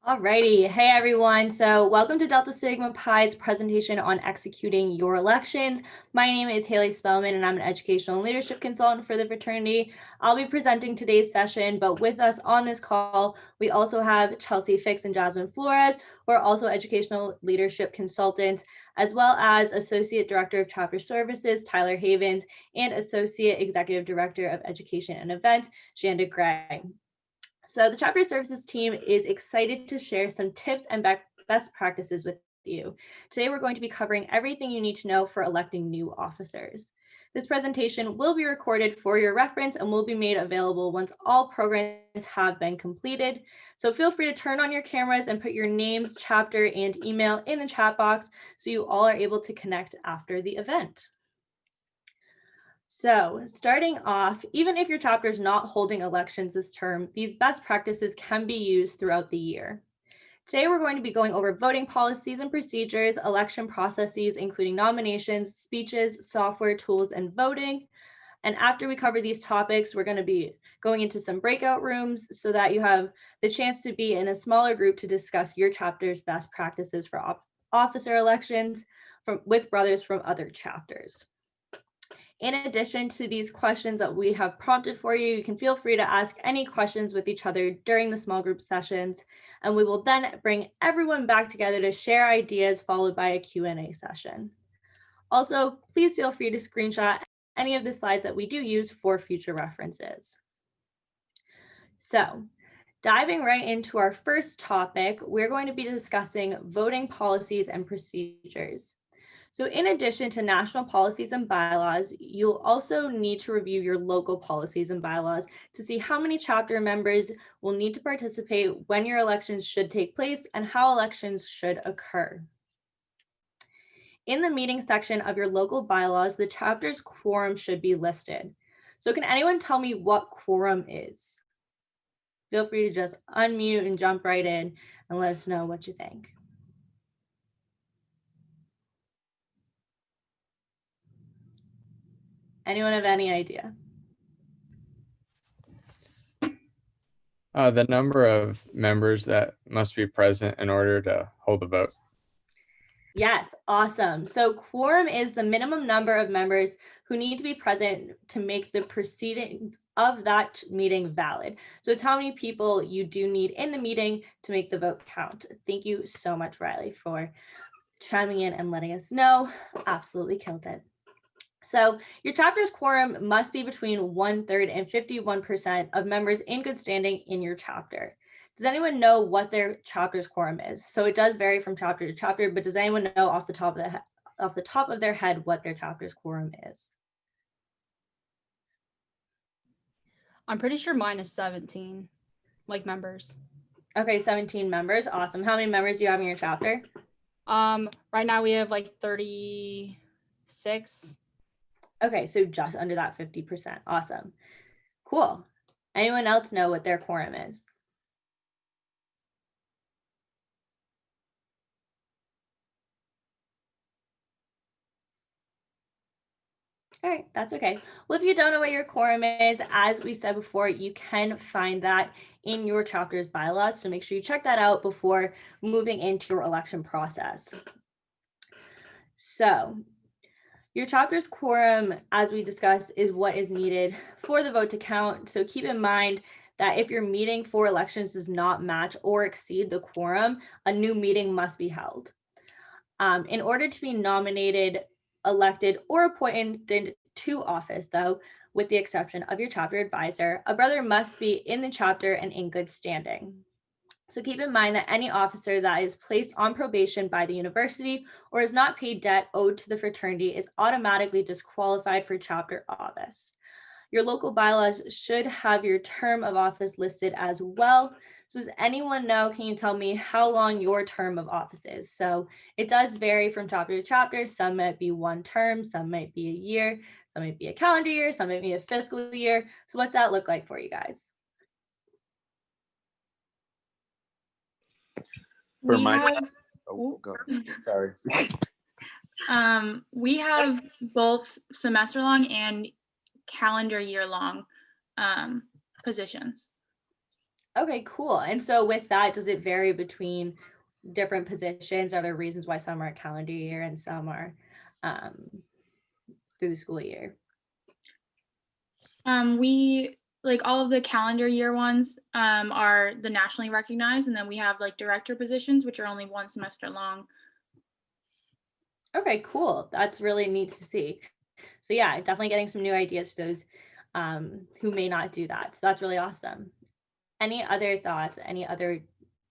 Alrighty, hey everyone. So welcome to Delta Sigma Pi's presentation on executing your elections. My name is Haley Spellman and I'm an educational leadership consultant for the fraternity. I'll be presenting today's session, but with us on this call, we also have Chelsea Fix and Jasmine Flores, who are also educational leadership consultants, as well as Associate Director of Chapter Services, Tyler Havens, and Associate Executive Director of Education and Events, Shanda Gray. So the Chapter Services team is excited to share some tips and best practices with you. Today, we're going to be covering everything you need to know for electing new officers. This presentation will be recorded for your reference and will be made available once all programs have been completed. So feel free to turn on your cameras and put your names, chapter, and email in the chat box so you all are able to connect after the event. So starting off, even if your chapter is not holding elections this term, these best practices can be used throughout the year. Today, we're going to be going over voting policies and procedures, election processes, including nominations, speeches, software tools, and voting. And after we cover these topics, we're going to be going into some breakout rooms so that you have the chance to be in a smaller group to discuss your chapter's best practices for officer elections with brothers from other chapters. In addition to these questions that we have prompted for you, you can feel free to ask any questions with each other during the small group sessions, and we will then bring everyone back together to share ideas followed by a Q&A session. Also, please feel free to screenshot any of the slides that we do use for future references. So, diving right into our first topic, we're going to be discussing voting policies and procedures. So in addition to national policies and bylaws, you'll also need to review your local policies and bylaws to see how many chapter members will need to participate, when your elections should take place, and how elections should occur. In the meeting section of your local bylaws, the chapter's quorum should be listed. So can anyone tell me what quorum is? Feel free to just unmute and jump right in and let us know what you think. Anyone have any idea? The number of members that must be present in order to hold a vote. Yes, awesome. So quorum is the minimum number of members who need to be present to make the proceedings of that meeting valid. So it's how many people you do need in the meeting to make the vote count. Thank you so much, Riley, for chiming in and letting us know. Absolutely killed it. So your chapter's quorum must be between 1/3 and 51% of members in good standing in your chapter. Does anyone know what their chapter's quorum is? So it does vary from chapter to chapter, but does anyone know off the top of their head what their chapter's quorum is? I'm pretty sure mine is 17, like members. Okay, 17 members. Awesome. How many members do you have in your chapter? Right now we have like 36. Okay, so just under that 50%. Awesome. Cool. Anyone else know what their quorum is? All right, that's okay. Well, if you don't know what your quorum is, as we said before, you can find that in your chapter's bylaws. So make sure you check that out before moving into your election process. So your chapter's quorum, as we discussed, is what is needed for the vote to count. So keep in mind that if your meeting for elections does not match or exceed the quorum, a new meeting must be held. In order to be nominated, elected, or appointed to office, though, with the exception of your chapter advisor, a brother must be in the chapter and in good standing. So keep in mind that any officer that is placed on probation by the university or has not paid debt owed to the fraternity is automatically disqualified for chapter office. Your local bylaws should have your term of office listed as well. So does anyone know, can you tell me how long your term of office is? So it does vary from chapter to chapter. Some might be one term, some might be a year, some might be a calendar year, some might be a fiscal year. So what's that look like for you guys? For We my have, go. Sorry. we have both semester long and calendar year long positions. Okay, cool. And so with that, does it vary between different positions? Are there reasons why some are a calendar year and some are um, through the school year? We like all of the calendar year ones are the nationally recognized, and then we have like director positions, which are only 1 semester long. Okay, cool. That's really neat to see. So yeah, definitely getting some new ideas to those who may not do that. So that's really awesome. Any other thoughts? Any other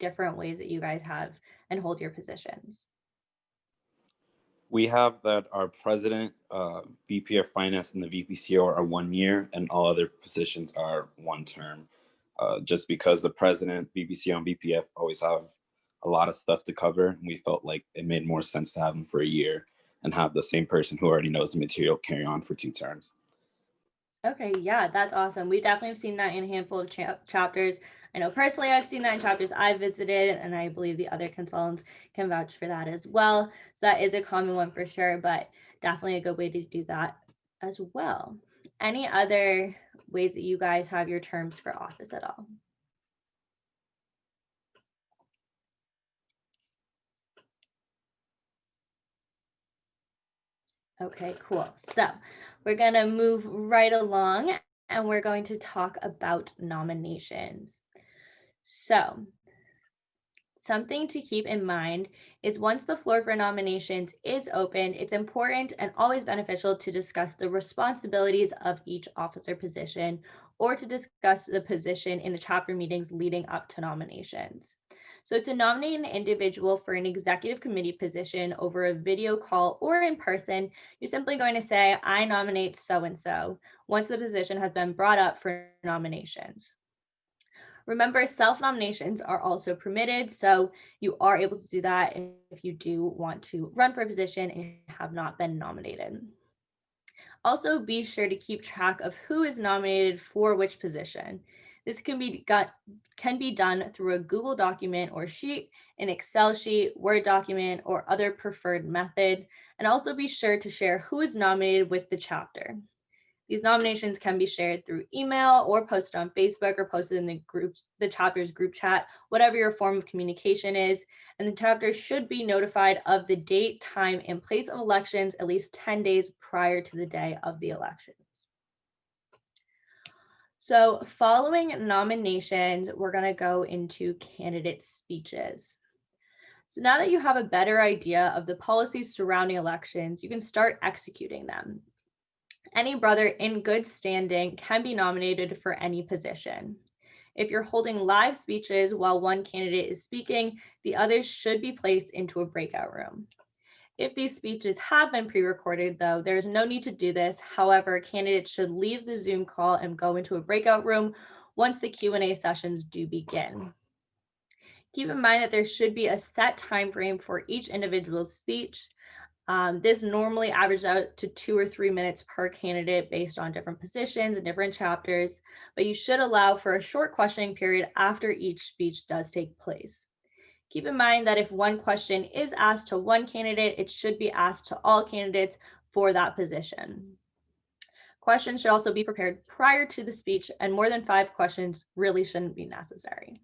different ways that you guys have and hold your positions? We have that our president, VP of finance, and the VPCO are 1 year, and all other positions are 1 term. Just because the president, VPCO, and VPF always have a lot of stuff to cover, we felt like it made more sense to have them for a year and have the same person who already knows the material carry on for 2 terms. Okay, yeah, that's awesome. We definitely have seen that in a handful of chapters. I know personally I've seen that in chapters I've visited, and I believe the other consultants can vouch for that as well. So that is a common one for sure, but definitely a good way to do that as well. Any other ways that you guys have your terms for office at all? Okay, cool. So we're going to move right along and we're going to talk about nominations. So something to keep in mind is once the floor for nominations is open, it's important and always beneficial to discuss the responsibilities of each officer position or to discuss the position in the chapter meetings leading up to nominations. So to nominate an individual for an executive committee position over a video call or in person, you're simply going to say, I nominate so-and-so once the position has been brought up for nominations. Remember, self-nominations are also permitted, so you are able to do that if you do want to run for a position and have not been nominated. Also, be sure to keep track of who is nominated for which position. This can be done through a Google document or sheet, an Excel sheet, Word document, or other preferred method. And also be sure to share who is nominated with the chapter. These nominations can be shared through email or posted on Facebook or posted in the chapter's group chat, whatever your form of communication is. And the chapter should be notified of the date, time, and place of elections at least 10 days prior to the day of the elections. So following nominations, we're going to go into candidate speeches. So now that you have a better idea of the policies surrounding elections, you can start executing them. Any brother in good standing can be nominated for any position. If you're holding live speeches while one candidate is speaking, the others should be placed into a breakout room. If these speeches have been pre-recorded, though, there's no need to do this. However, candidates should leave the Zoom call and go into a breakout room once the Q&A sessions do begin. Keep in mind that there should be a set time frame for each individual speech. This normally averages out to 2 or 3 minutes per candidate based on different positions and different chapters, but you should allow for a short questioning period after each speech does take place. Keep in mind that if one question is asked to one candidate, it should be asked to all candidates for that position. Questions should also be prepared prior to the speech, and more than 5 questions really shouldn't be necessary.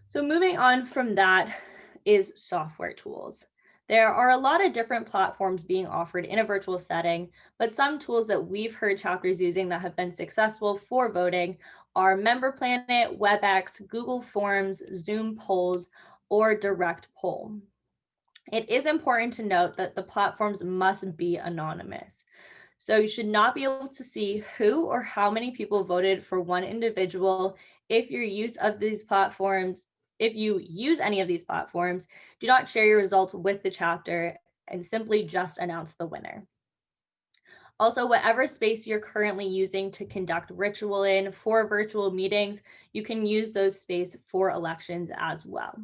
So moving on from that is software tools. There are a lot of different platforms being offered in a virtual setting, but some tools that we've heard chapters using that have been successful for voting are MemberPlanet, WebEx, Google Forms, Zoom Polls, or Direct Poll. It is important to note that the platforms must be anonymous. So you should not be able to see who or how many people voted for one individual if your use of these platforms. If you use any of these platforms, do not share your results with the chapter and simply just announce the winner. Also, whatever space you're currently using to conduct ritual in for virtual meetings, you can use those space for elections as well.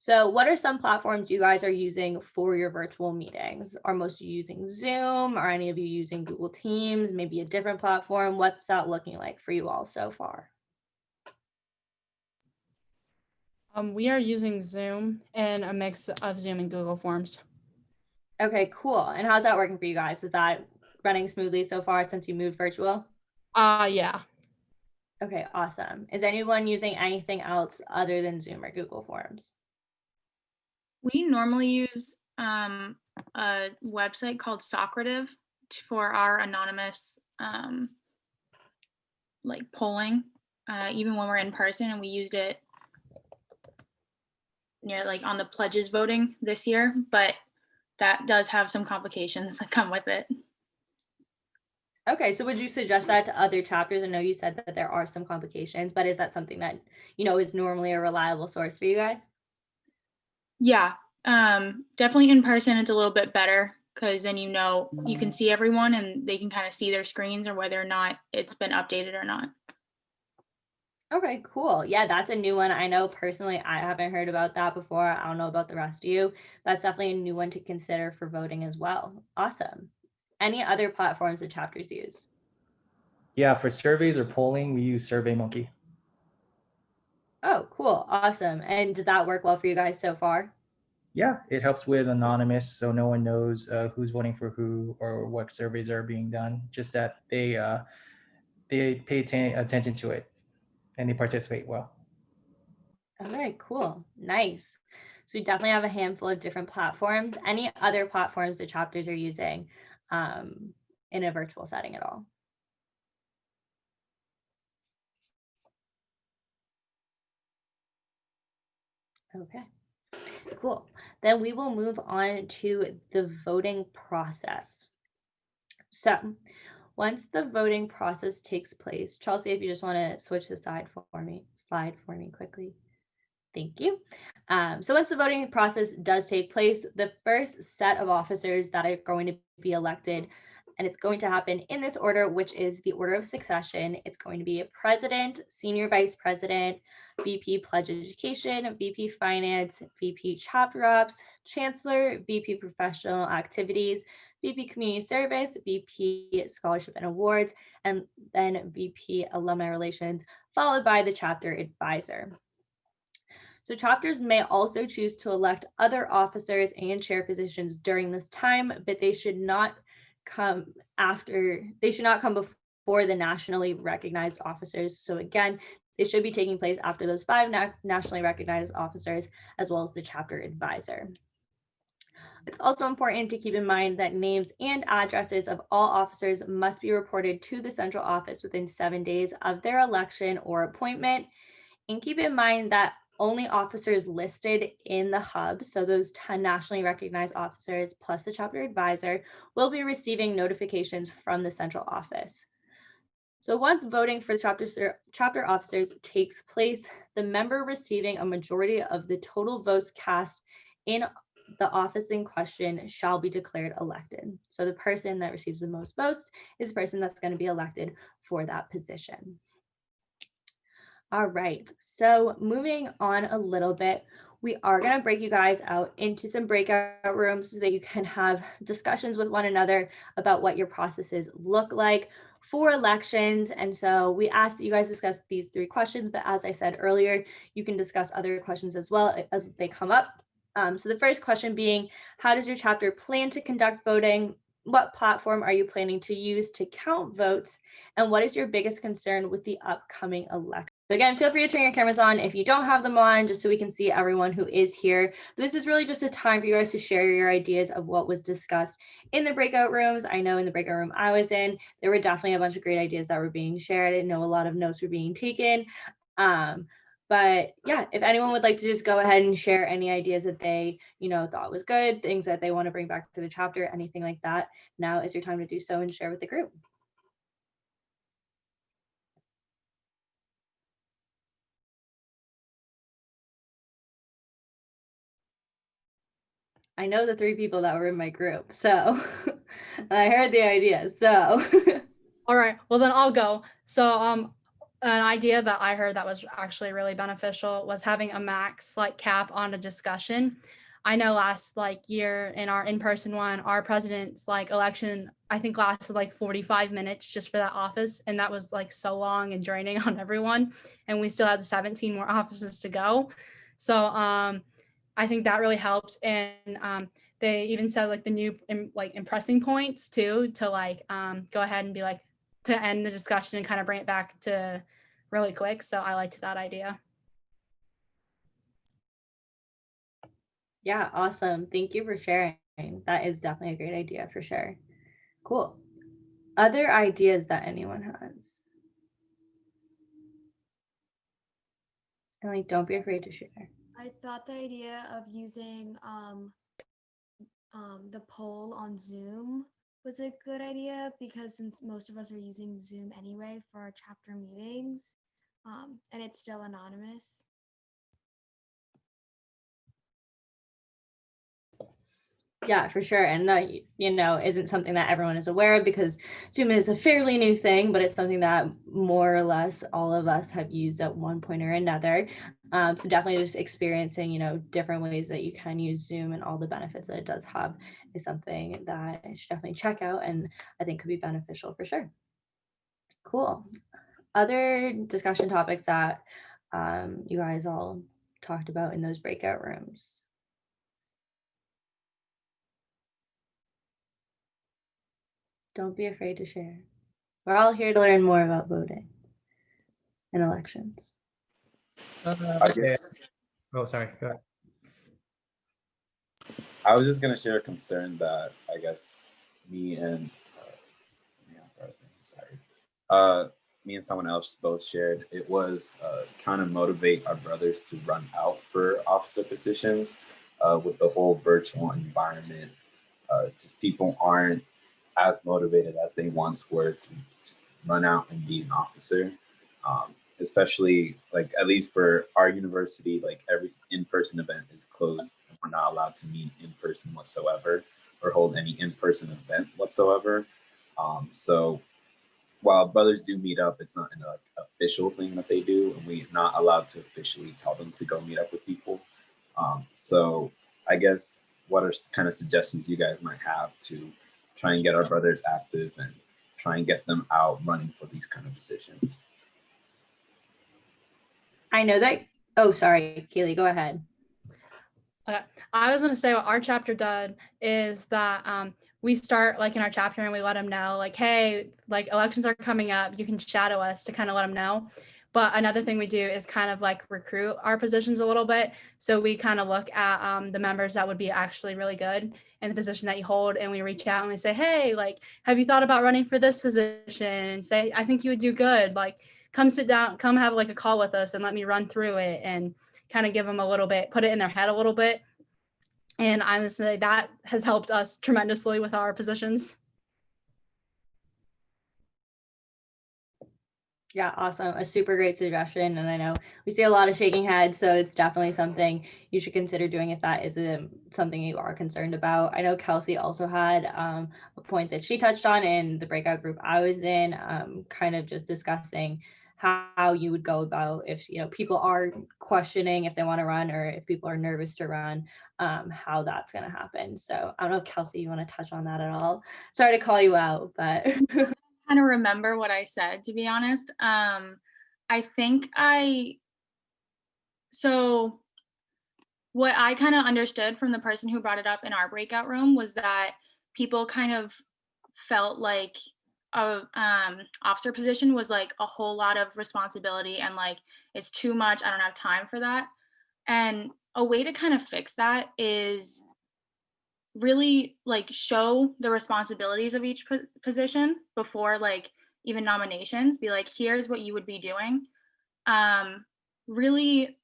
So what are some platforms you guys are using for your virtual meetings? Are most of you using Zoom? Are any of you using Google Teams, maybe a different platform? What's that looking like for you all so far? We are using Zoom and a mix of Zoom and Google Forms. Okay, cool. And how's that working for you guys? Is that running smoothly so far since you moved virtual? Yeah. Okay, awesome. Is anyone using anything else other than Zoom or Google Forms? We normally use a website called Socrative for our anonymous like polling, even when we're in person, and we used it near like on the pledges voting this year, but that does have some complications that come with it. Okay, so would you suggest that to other chapters? I know you said that there are some complications, but is that something that, is normally a reliable source for you guys? Yeah, definitely in person it's a little bit better because then you can see everyone and they can kind of see their screens or whether or not it's been updated or not. Okay, cool. Yeah, that's a new one. I know personally I haven't heard about that before. I don't know about the rest of you. That's definitely a new one to consider for voting as well. Awesome. Any other platforms that chapters use? Yeah, for surveys or polling, we use SurveyMonkey. Oh, cool. Awesome. And does that work well for you guys so far? Yeah, it helps with anonymous, so no one knows who's voting for who or what surveys are being done. Just that they pay attention to it and they participate well. All right, cool. Nice. So we definitely have a handful of different platforms. Any other platforms the chapters are using in a virtual setting at all? Okay, cool. Then we will move on to the voting process. So once the voting process takes place, Chelsea, if you just want to switch the slide for me quickly. Thank you. So once the voting process does take place, the first set of officers that are going to be elected, and it's going to happen in this order, which is the order of succession. It's going to be a president, senior vice president, VP pledge education, VP finance, VP chapter ops, chancellor, VP professional activities, VP community service, VP scholarship and awards, and then VP alumni relations, followed by the chapter advisor. So chapters may also choose to elect other officers and chair positions during this time, but they should not come before the nationally recognized officers. So again, they should be taking place after those 5 nationally recognized officers, as well as the chapter advisor. It's also important to keep in mind that names and addresses of all officers must be reported to the central office within 7 days of their election or appointment. And keep in mind that only officers listed in the hub, so those 10 nationally recognized officers plus the chapter advisor, will be receiving notifications from the central office. So once voting for the chapter officers takes place, the member receiving a majority of the total votes cast in the office in question shall be declared elected. So the person that receives the most votes is the person that's going to be elected for that position. All right, so moving on a little bit, we are going to break you guys out into some breakout rooms so that you can have discussions with one another about what your processes look like for elections. And so we ask that you guys discuss these 3 questions, but as I said earlier, you can discuss other questions as well as they come up. So the first question being, how does your chapter plan to conduct voting? What platform are you planning to use to count votes? And what is your biggest concern with the upcoming election? So again, feel free to turn your cameras on if you don't have them on, just so we can see everyone who is here. This is really just a time for you guys to share your ideas of what was discussed in the breakout rooms. I know in the breakout room I was in, there were definitely a bunch of great ideas that were being shared. I know a lot of notes were being taken. But yeah, if anyone would like to just go ahead and share any ideas that they, thought was good, things that they want to bring back to the chapter, anything like that, now is your time to do so and share with the group. I know the 3 people that were in my group, so I heard the idea. So All right, well then I'll go. So an idea that I heard that was actually really beneficial was having a max cap on a discussion. I know last year in our in-person one, our president's election, I think lasted 45 minutes just for that office. And that was so long and draining on everyone. And we still had 17 more offices to go. So I think that really helped. And they even said the new impressing points too, to go ahead and be to end the discussion and kind of bring it back to really quick. So I liked that idea. Yeah, awesome. Thank you for sharing. That is definitely a great idea for sure. Cool. Other ideas that anyone has? And like, don't be afraid to share. I thought the idea of using the poll on Zoom was a good idea, because since most of us are using Zoom anyway for our chapter meetings, and it's still anonymous. Yeah, for sure. And that, you know, isn't something that everyone is aware of, because Zoom is a fairly new thing, but it's something that more or less all of us have used at one point or another. So definitely just experiencing, you know, different ways that you can use Zoom and all the benefits that it does have is something that I should definitely check out, and I think could be beneficial for sure. Cool. Other discussion topics that you guys all talked about in those breakout rooms? Don't be afraid to share. We're all here to learn more about voting and elections. I Yeah. guess Oh, sorry. Go ahead. I was just gonna share a concern that I guess me and me and someone else both shared. It was trying to motivate our brothers to run out for officer positions with the whole virtual environment. Just people aren't as motivated as they once were to just run out and be an officer. Especially like at least for our university, like every in-person event is closed. We're not allowed to meet in person whatsoever or hold any in-person event whatsoever. So while brothers do meet up, it's not an official thing that they do, and we're not allowed to officially tell them to go meet up with people. So I guess what are kind of suggestions you guys might have to try and get our brothers active and try and get them out running for these kind of positions? I know that, oh, sorry, Kaylee, go ahead. Okay. I was going to say what our chapter did is that we start like in our chapter and we let them know like, hey, like elections are coming up. You can shadow us to kind of let them know. But another thing we do is kind of like recruit our positions a little bit. So we kind of look at the members that would be actually really good in the position that you hold. And we reach out and we say, hey, like, have you thought about running for this position? And say, I think you would do good. Like, come sit down, come have like a call with us and let me run through it and kind of give them a little bit, put it in their head a little bit. And I would say that has helped us tremendously with our positions. Yeah, awesome. A super great suggestion. And I know we see a lot of shaking heads, so it's definitely something you should consider doing if that is something you are concerned about. I know Kelsey also had a point that she touched on in the breakout group I was in, kind of just discussing how you would go about if, you know, people are questioning if they want to run or if people are nervous to run, how that's going to happen. So I don't know, Kelsey, you want to touch on that at all? Sorry to call you out, but Kind of remember what I said, to be honest. I think so what I kind of understood from the person who brought it up in our breakout room was that people kind of felt like a officer position was like a whole lot of responsibility and like it's too much. I don't have time for that. And a way to kind of fix that is really like show the responsibilities of each position before like even nominations. Be like, here's what you would be doing. Really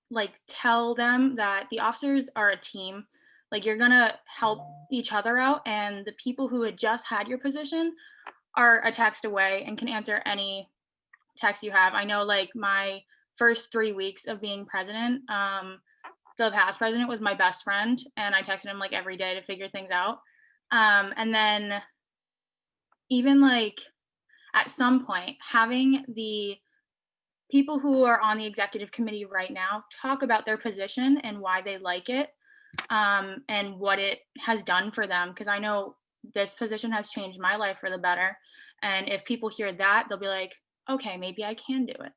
like tell them that the officers are a team. Like you're gonna help each other out, and the people who had just had your position are a text away and can answer any text you have. I know like my first 3 weeks of being president, the past president was my best friend, and I texted him like every day to figure things out. And then even like at some point having the people who are on the executive committee right now talk about their position and why they like it, and what it has done for them. Because I know this position has changed my life for the better. And if people hear that, they'll be like, okay, maybe I can do it.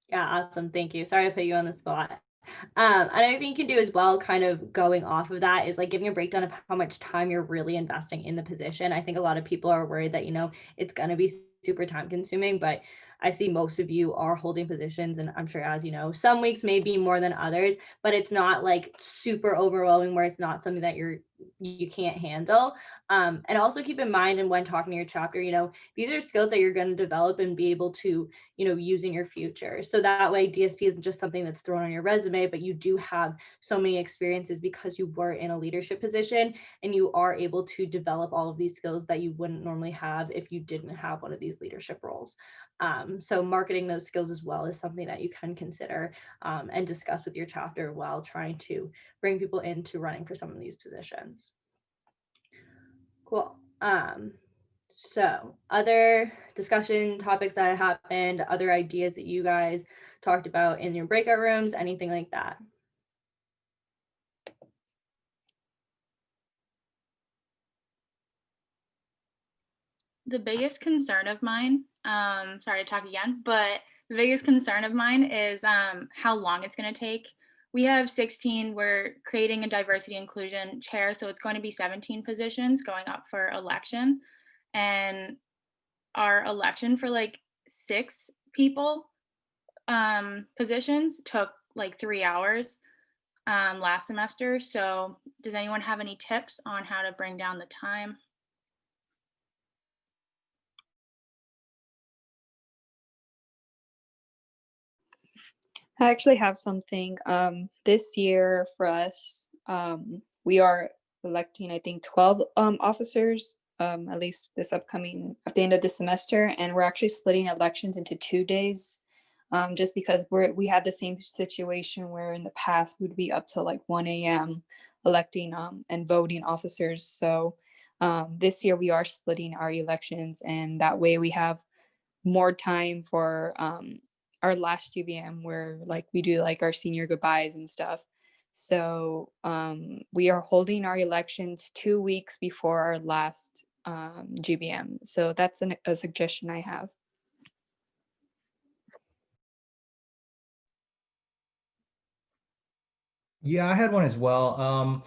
yeah, awesome. Thank you. Sorry to put you on the spot. Another thing you can do as well, kind of going off of that, is like giving a breakdown of how much time you're really investing in the position. I think a lot of people are worried that, it's going to be super time consuming, but I see most of you are holding positions, and I'm sure, as you know, some weeks may be more than others, but it's not like super overwhelming where it's not something that you can't handle. And also keep in mind, and when talking to your chapter, these are skills that you're going to develop and be able to, use in your future. So that way DSP isn't just something that's thrown on your resume, but you do have so many experiences because you were in a leadership position, and you are able to develop all of these skills that you wouldn't normally have if you didn't have one of these leadership roles. So marketing those skills as well is something that you can consider and discuss with your chapter while trying to bring people into running for some of these positions. Cool. So other discussion topics that happened, other ideas that you guys talked about in your breakout rooms, anything like that? The biggest concern of mine, sorry to talk again, but the biggest concern of mine is how long it's going to take. We have 16, we're creating a diversity inclusion chair, so it's going to be 17 positions going up for election. And our election for like 6 people positions took like 3 hours last semester. So does anyone have any tips on how to bring down the time? I actually have something. This year for us, we are electing, I think, 12 officers, at least this upcoming at the end of the semester, and we're actually splitting elections into 2 days, just because we had the same situation where in the past we'd be up till like 1 a.m. electing and voting officers. So this year we are splitting our elections, and that way we have more time for our last GBM where like we do like our senior goodbyes and stuff. So we are holding our elections 2 weeks before our last GBM. So that's a suggestion I have. Yeah, I had one as well.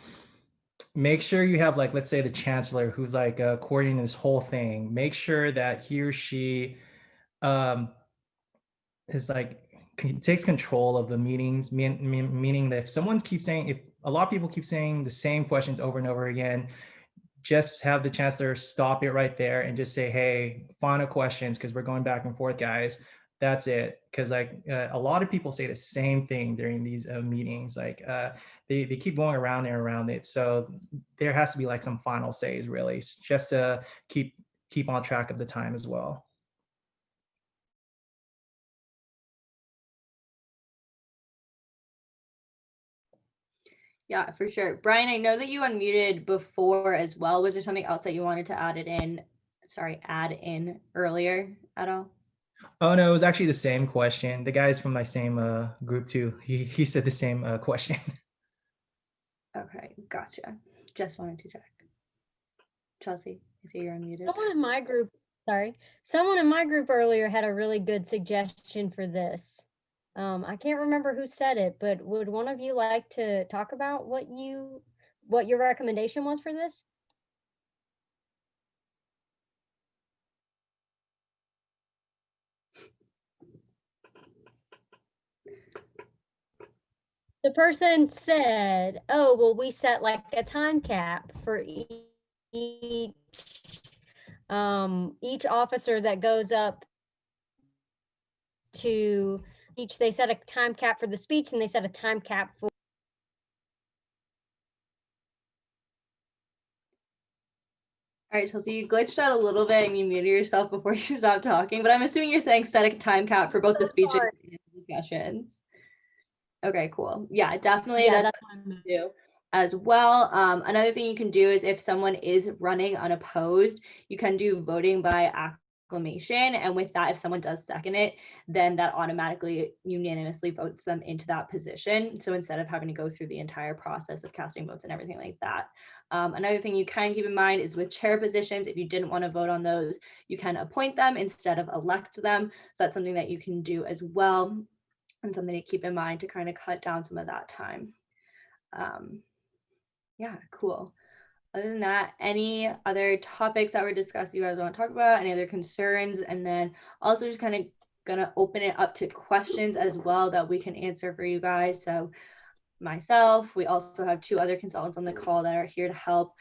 Make sure you have, like, let's say the chancellor who's like coordinating this whole thing. Make sure that he or she is like takes control of the meetings, meaning that if someone keeps saying, if a lot of people keep saying the same questions over and over again, just have the chancellor stop it right there and just say, hey, final questions, because we're going back and forth, guys. That's it. Because like a lot of people say the same thing during these meetings. Like they keep going around and around it. So there has to be like some final says, really, just to keep on track of the time as well. Yeah, for sure. Brian, I know that you unmuted before as well. Was there something else that you wanted to add in earlier at all? Oh no, it was actually the same question. The guys from my same group too. He said the same question. Okay, gotcha. Just wanted to check. Chelsea, I see you're unmuted. Someone in my group earlier had a really good suggestion for this. I can't remember who said it, but would one of you like to talk about what your recommendation was for this? The person said, oh, well, we set like a time cap for each officer that goes up to each. They set a time cap for the speech, and they set a time cap for. All right, Chelsea, you glitched out a little bit and you muted yourself before you stopped talking, but I'm assuming you're saying set a time cap for both the speeches and the discussions. Okay, cool. Yeah, definitely. Yeah, that's what I'm gonna do as well. Another thing you can do is if someone is running unopposed, you can do voting by acclamation. And with that, if someone does second it, then that automatically unanimously votes them into that position. So instead of having to go through the entire process of casting votes and everything like that. Another thing you can keep in mind is with chair positions, if you didn't want to vote on those, you can appoint them instead of elect them. So that's something that you can do as well. and something to keep in mind to kind of cut down some of that time. Yeah, cool. Other than that, any other topics that were discussed you guys want to talk about, any other concerns? And then also just kind of gonna open it up to questions as well that we can answer for you guys. So myself, we also have 2 other consultants on the call that are here to help.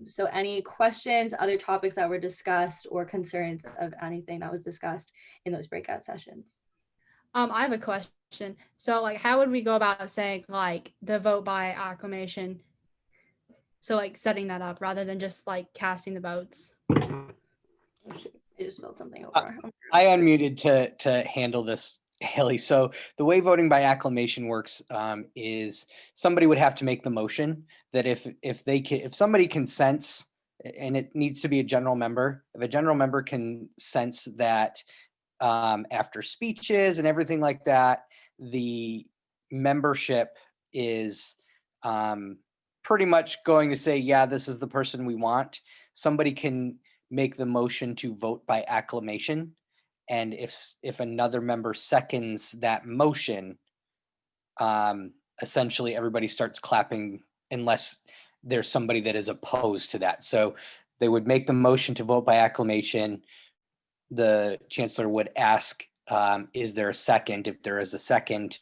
So any questions, other topics that were discussed, or concerns of anything that was discussed in those breakout sessions? I have a question. So like, how would we go about saying like the vote by acclamation? So like setting that up rather than just like casting the votes. I just spilled something over. I unmuted to handle this, Haley. So the way voting by acclamation works is somebody would have to make the motion that if somebody can sense, and it needs to be a general member, if a general member can sense that after speeches and everything like that, the membership is pretty much going to say, yeah, this is the person we want. Somebody can make the motion to vote by acclamation. And if another member seconds that motion, essentially everybody starts clapping unless there's somebody that is opposed to that. So they would make the motion to vote by acclamation. The chancellor would ask, is there a second? If there is a second,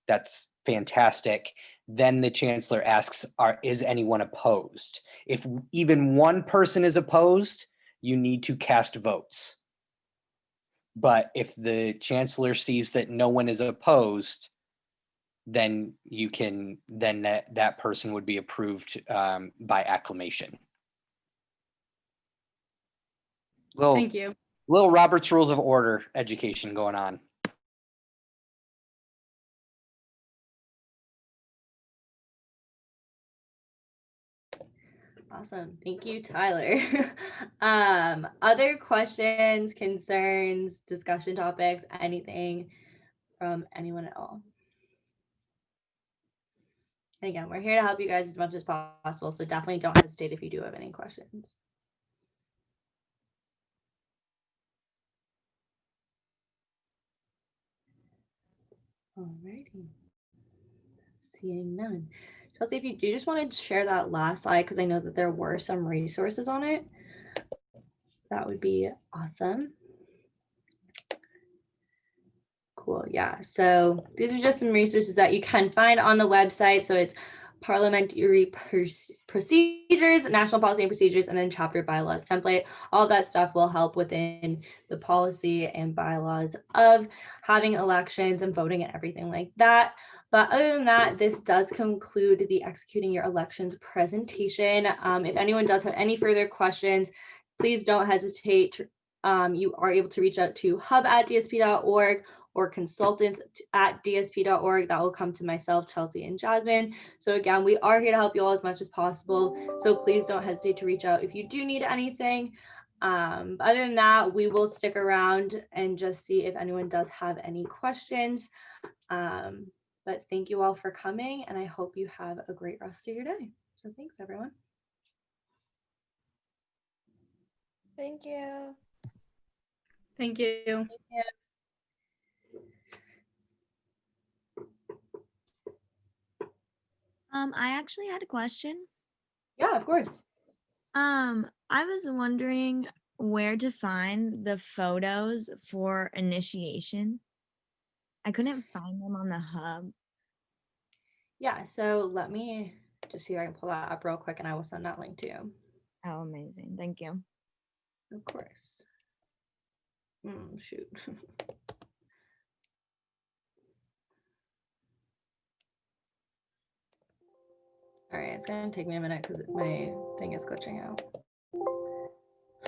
that's fantastic. Then the chancellor asks, is anyone opposed? If even one person is opposed, you need to cast votes. But if the chancellor sees that no one is opposed, then that person would be approved by acclamation. Thank you. Little Robert's Rules of Order education going on. Awesome. Thank you, Tyler. Other questions, concerns, discussion topics, anything from anyone at all? And again, we're here to help you guys as much as possible, so definitely don't hesitate if you do have any questions. Alrighty. Seeing none. Chelsea, if you do just want to share that last slide, because I know that there were some resources on it, that would be awesome. Cool. Yeah. So these are just some resources that you can find on the website. So it's parliamentary procedures, national policy and procedures, and then chapter bylaws template. All that stuff will help within the policy and bylaws of having elections and voting and everything like that. But other than that, this does conclude the Executing Your Elections presentation. If anyone does have any further questions, please don't hesitate. You are able to reach out to hub@dsp.org or consultants@dsp.org. That will come to myself, Chelsea, and Jasmine. So again, we are here to help you all as much as possible. So please don't hesitate to reach out if you do need anything. Other than that, we will stick around and just see if anyone does have any questions. But thank you all for coming, and I hope you have a great rest of your day. So thanks, everyone. Thank you. Thank you. Thank you. I actually had a question. Yeah, of course. I was wondering where to find the photos for initiation. I couldn't find them on the hub. Yeah, so let me just see if I can pull that up real quick, and I will send that link to you. Oh, amazing. Thank you. Of course. Shoot. All right, it's gonna take me a minute because my thing is glitching out.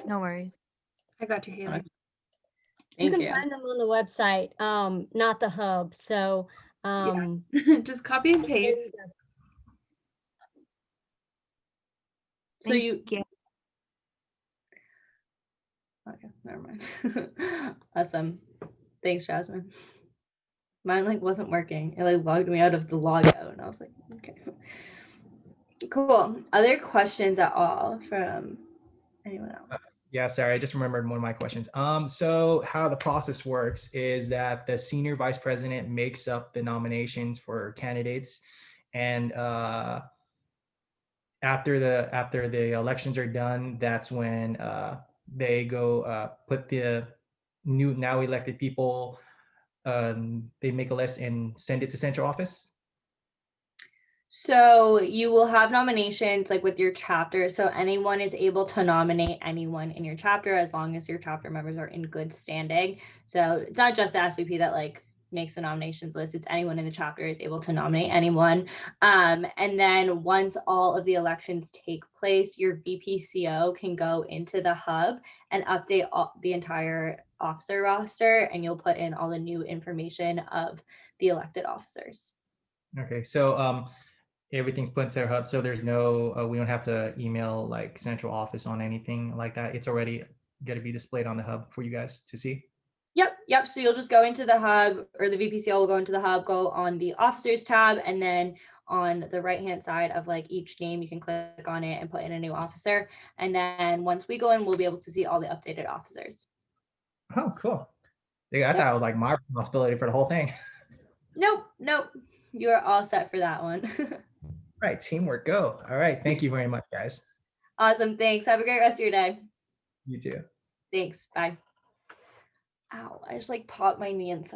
No worries. I got you, Haley. You Thank can you. find them on the website, not the hub. So Just copy and paste. So Thank you. you. Okay, never mind. Awesome. Thanks, Jasmine. Mine like wasn't working. It like logged me out of the logout, and I was like, okay. Cool. Other questions at all from Anyone else? Yeah, sorry, I just remembered one of my questions. So how the process works is that the senior vice president makes up the nominations for candidates, and after the elections are done, that's when they go put the new now elected people. They make a list and send it to central office. So you will have nominations like with your chapter. So anyone is able to nominate anyone in your chapter as long as your chapter members are in good standing. So it's not just the SVP that like makes the nominations list. It's anyone in the chapter is able to nominate anyone. And then once all of the elections take place, your VPCO can go into the hub and update the entire officer roster, and you'll put in all the new information of the elected officers. Okay, so everything's put into their hub, so there's no we don't have to email like central office on anything like that. It's already going to be displayed on the hub for you guys to see. Yep. So you'll just go into the hub, or the VPCL will go into the hub, go on the officers tab, and then on the right-hand side of like each name, you can click on it and put in a new officer. And then once we go in, we'll be able to see all the updated officers. Oh, cool. Yeah, I thought it was like my responsibility for the whole thing. Nope. You are all set for that one. Right, teamwork, go. All right, thank you very much, guys. Awesome. Thanks. Have a great rest of your day. You too. Thanks. Bye. Ow, I just like popped my knee inside.